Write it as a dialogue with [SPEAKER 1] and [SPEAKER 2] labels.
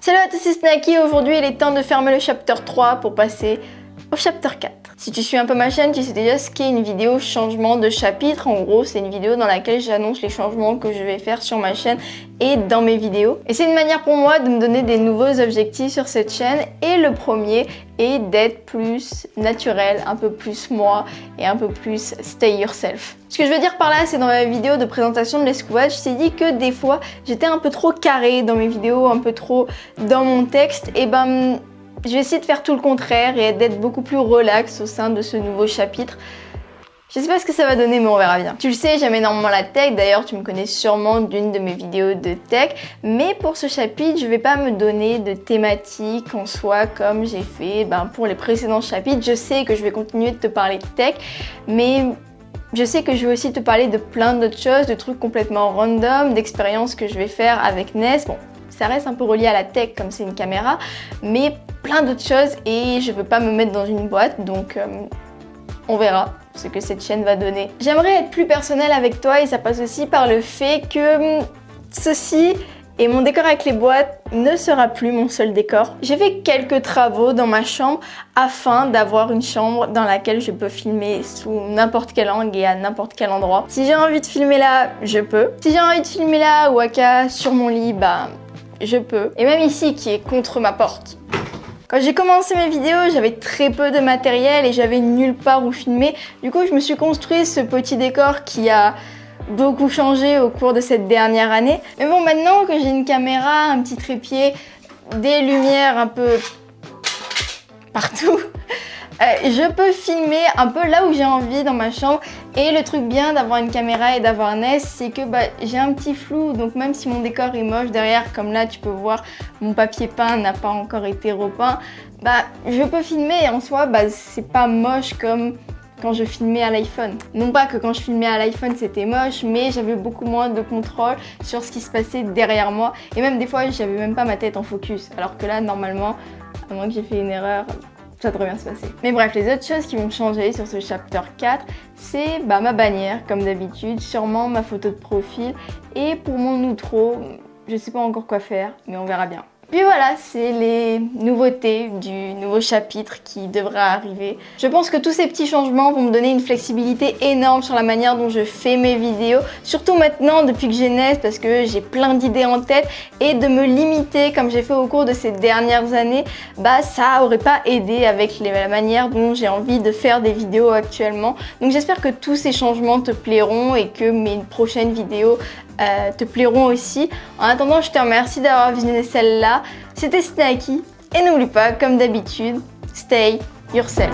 [SPEAKER 1] Salut à tous, c'est Snacky. Aujourd'hui il est temps de fermer le chapter 3 pour passer au chapter 4. Si tu suis un peu ma chaîne, tu sais déjà ce qu'est une vidéo changement de chapitre. En gros, c'est une vidéo dans laquelle j'annonce les changements que je vais faire sur ma chaîne et dans mes vidéos. Et c'est une manière pour moi de me donner des nouveaux objectifs sur cette chaîne. Et le premier est d'être plus naturel, un peu plus moi et un peu plus stay yourself. Ce que je veux dire par là, c'est dans ma vidéo de présentation de l'escouade, je t'ai dit que des fois, j'étais un peu trop carré dans mes vidéos, un peu trop dans mon texte. Et ben, je vais essayer de faire tout le contraire et d'être beaucoup plus relax au sein de ce nouveau chapitre. Je sais pas ce que ça va donner, mais on verra bien. Tu le sais, j'aime énormément la tech. D'ailleurs, tu me connais sûrement d'une de mes vidéos de tech. Mais pour ce chapitre, je vais pas me donner de thématique en soi comme j'ai fait pour les précédents chapitres. Je sais que je vais continuer de te parler de tech, mais je sais que je vais aussi te parler de plein d'autres choses, de trucs complètement random, d'expériences que je vais faire avec Ness. Bon, ça reste un peu relié à la tech comme c'est une caméra, mais plein d'autres choses et je veux pas me mettre dans une boîte, donc on verra ce que cette chaîne va donner. J'aimerais être plus personnelle avec toi et ça passe aussi par le fait que ceci et mon décor avec les boîtes ne sera plus mon seul décor. J'ai fait quelques travaux dans ma chambre afin d'avoir une chambre dans laquelle je peux filmer sous n'importe quel angle et à n'importe quel endroit. Si j'ai envie de filmer là, je peux. Si j'ai envie de filmer là ou à cas sur mon lit, je peux. Et même ici qui est contre ma porte. Quand j'ai commencé mes vidéos, j'avais très peu de matériel et j'avais nulle part où filmer. Du coup, je me suis construit ce petit décor qui a beaucoup changé au cours de cette dernière année. Mais bon, maintenant que j'ai une caméra, un petit trépied, des lumières un peu partout, je peux filmer un peu là où j'ai envie dans ma chambre. Et le truc bien d'avoir une caméra et d'avoir Ness, c'est que j'ai un petit flou. Donc même si mon décor est moche derrière, comme là tu peux voir, mon papier peint n'a pas encore été repeint, je peux filmer et en soi, c'est pas moche comme quand je filmais à l'iPhone. Non pas que quand je filmais à l'iPhone c'était moche, mais j'avais beaucoup moins de contrôle sur ce qui se passait derrière moi. Et même des fois, j'avais même pas ma tête en focus. Alors que là, normalement, à moins que j'ai fait une erreur, ça devrait bien se passer. Mais bref, les autres choses qui vont changer sur ce chapter 4, c'est ma bannière, comme d'habitude, sûrement ma photo de profil. Et pour mon outro, je sais pas encore quoi faire, mais on verra bien. Puis voilà, c'est les nouveautés du nouveau chapitre qui devra arriver. Je pense que tous ces petits changements vont me donner une flexibilité énorme sur la manière dont je fais mes vidéos. Surtout maintenant, depuis que j'ai Ness, parce que j'ai plein d'idées en tête. Et de me limiter, comme j'ai fait au cours de ces dernières années, ça aurait pas aidé avec la manière dont j'ai envie de faire des vidéos actuellement. Donc j'espère que tous ces changements te plairont et que mes prochaines vidéos te plairont aussi. En attendant, je te remercie d'avoir visionné celle-là. C'était Snacky et n'oublie pas, comme d'habitude, stay yourself.